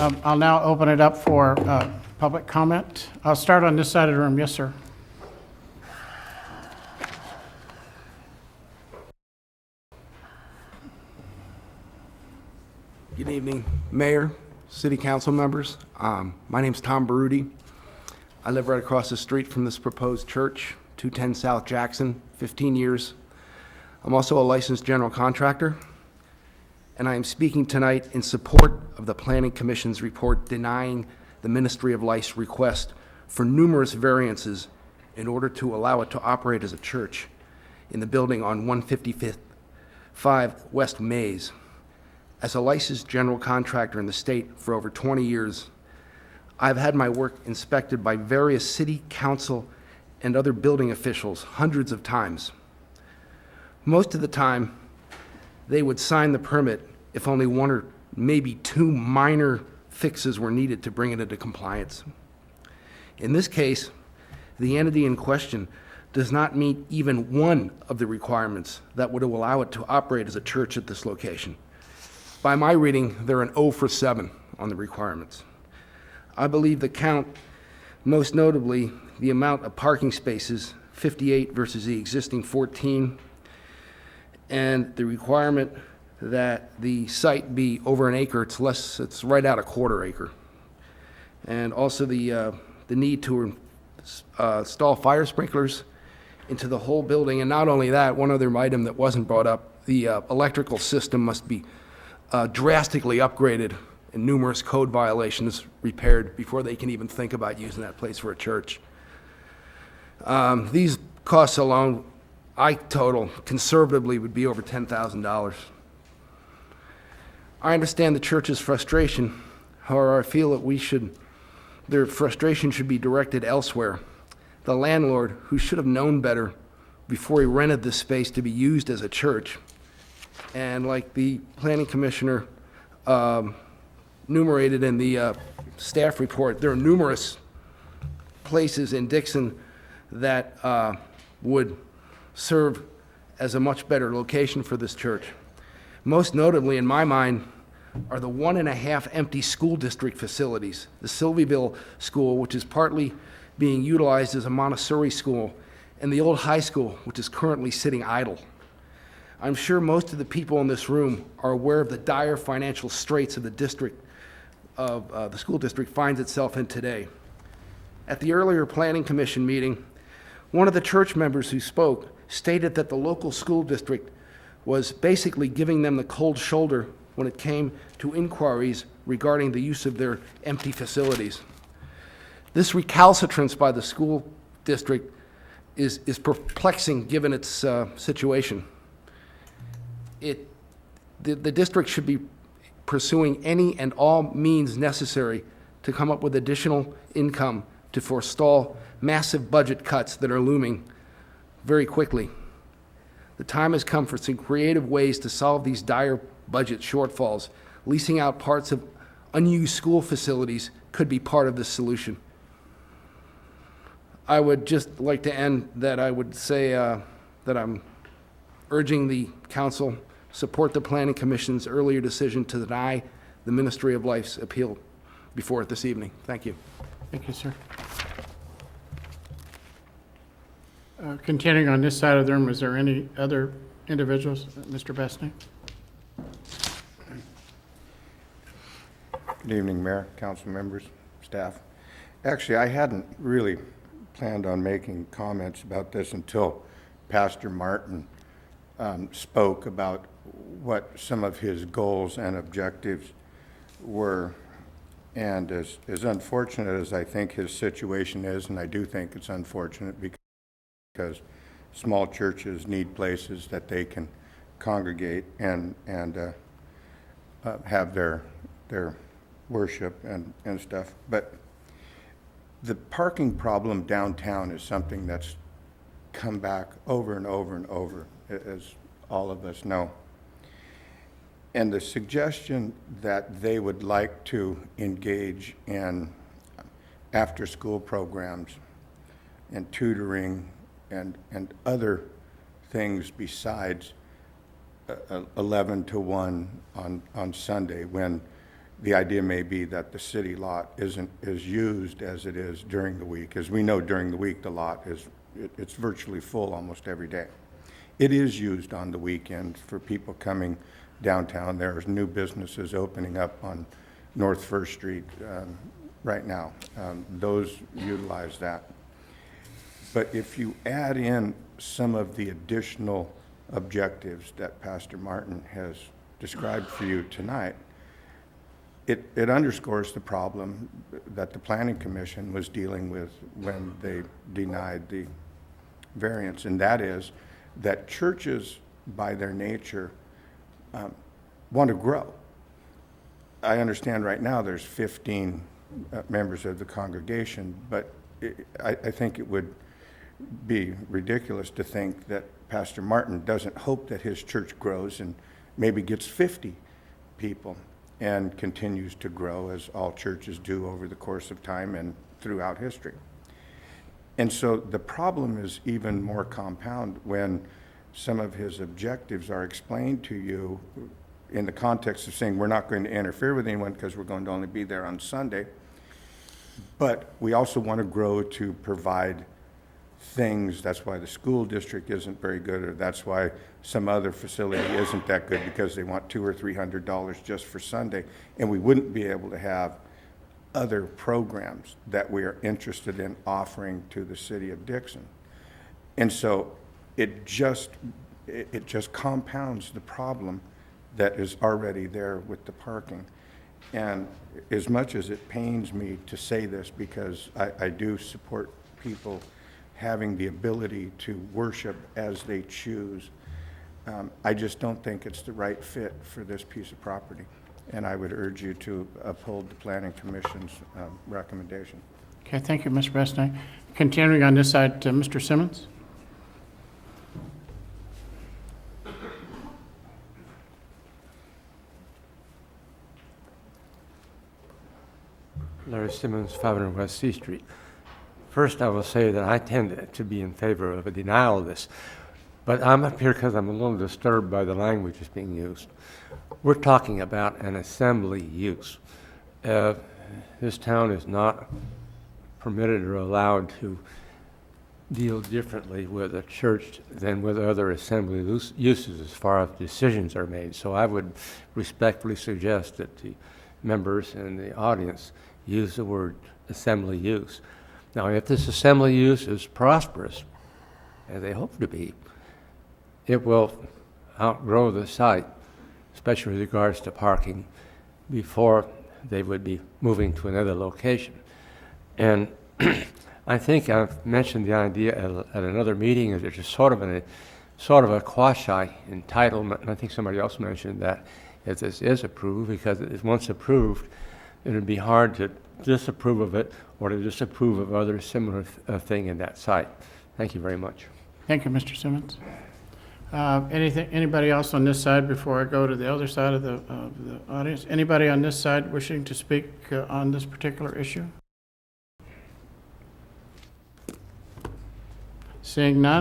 I'll now open it up for public comment. I'll start on this side of the room. Yes, sir. Good evening, Mayor, City Council members. My name's Tom Baruti. I live right across the street from this proposed church, 210 South Jackson, 15 years. I'm also a licensed general contractor, and I am speaking tonight in support of the Planning Commission's report denying the Ministry of Life's request for numerous variances in order to allow it to operate as a church in the building on 155 West Mays. As a licensed general contractor in the state for over 20 years, I've had my work inspected by various city council and other building officials hundreds of times. Most of the time, they would sign the permit if only one or maybe two minor fixes were needed to bring it into compliance. In this case, the entity in question does not meet even one of the requirements that would allow it to operate as a church at this location. By my reading, they're an 0 for 7 on the requirements. I believe the count, most notably the amount of parking spaces, 58 versus the existing 14, and the requirement that the site be over an acre. It's right at a quarter acre. And also the need to install fire sprinklers into the whole building. And not only that, one other item that wasn't brought up, the electrical system must be drastically upgraded and numerous code violations repaired before they can even think about using that place for a church. These costs alone, I total conservatively would be over $10,000. I understand the church's frustration. However, I feel that their frustration should be directed elsewhere. The landlord, who should have known better before he rented this space to be used as a church, and like the planning commissioner enumerated in the staff report, there are numerous places in Dixon that would serve as a much better location for this church. Most notably, in my mind, are the 1.5 empty school district facilities. The Sylvieville School, which is partly being utilized as a Montessori school, and the old high school, which is currently sitting idle. I'm sure most of the people in this room are aware of the dire financial straits of the school district finds itself in today. At the earlier Planning Commission meeting, one of the church members who spoke stated that the local school district was basically giving them the cold shoulder when it came to inquiries regarding the use of their empty facilities. This recalcitrance by the school district is perplexing given its situation. The district should be pursuing any and all means necessary to come up with additional income to forestall massive budget cuts that are looming very quickly. The time has come for some creative ways to solve these dire budget shortfalls. Leasing out parts of unused school facilities could be part of the solution. I would just like to end that I would say that I'm urging the council support the Planning Commission's earlier decision to deny the Ministry of Life's appeal before it this evening. Thank you. Thank you, sir. Continuing on this side of the room, is there any other individuals? Mr. Bestny? Good evening, Mayor, council members, staff. Actually, I hadn't really planned on making comments about this until Pastor Martin spoke about what some of his goals and objectives were. And as unfortunate as I think his situation is, and I do think it's unfortunate because small churches need places that they can congregate and have their worship and stuff. But the parking problem downtown is something that's come back over and over and over, as all of us know. And the suggestion that they would like to engage in after-school programs and tutoring and other things besides 11 to 1 on Sunday, when The idea may be that the city lot isn't as used as it is during the week. As we know, during the week, the lot is, it's virtually full almost every day. It is used on the weekends for people coming downtown. There's new businesses opening up on North First Street right now. Those utilize that. But if you add in some of the additional objectives that Pastor Martin has described for you tonight, it underscores the problem that the Planning Commission was dealing with when they denied the variance, and that is that churches, by their nature, want to grow. I understand right now there's 15 members of the congregation, but I think it would be ridiculous to think that Pastor Martin doesn't hope that his church grows and maybe gets 50 people and continues to grow, as all churches do over the course of time and throughout history. And so the problem is even more compound when some of his objectives are explained to you in the context of saying we're not going to interfere with anyone because we're going to only be there on Sunday, but we also want to grow to provide things. That's why the school district isn't very good, or that's why some other facility isn't that good, because they want $200 or $300 just for Sunday, and we wouldn't be able to have other programs that we are interested in offering to the city of Dixon. And so it just compounds the problem that is already there with the parking. And as much as it pains me to say this, because I do support people having the ability to worship as they choose, I just don't think it's the right fit for this piece of property. And I would urge you to uphold the Planning Commission's recommendation. Okay, thank you, Mr. Bestnick. Continuing on this side, Mr. Simmons. Larry Simmons, 500 West C Street. First, I will say that I tend to be in favor of a denial of this, but I'm up here because I'm a little disturbed by the language that's being used. We're talking about an assembly use. This town is not permitted or allowed to deal differently with a church than with other assembly uses as far as decisions are made. So I would respectfully suggest that the members and the audience use the word assembly use. Now, if this assembly use is prosperous, as they hope to be, it will outgrow the site, especially with regards to parking, before they would be moving to another location. And I think I've mentioned the idea at another meeting that there's just sort of a quasi entitlement, and I think somebody else mentioned that if this is approved, because if once approved, it would be hard to disapprove of it or to disapprove of other similar thing in that site. Thank you very much. Thank you, Mr. Simmons. Anybody else on this side before I go to the other side of the audience? Anybody on this side wishing to speak on this particular issue? Seeing none.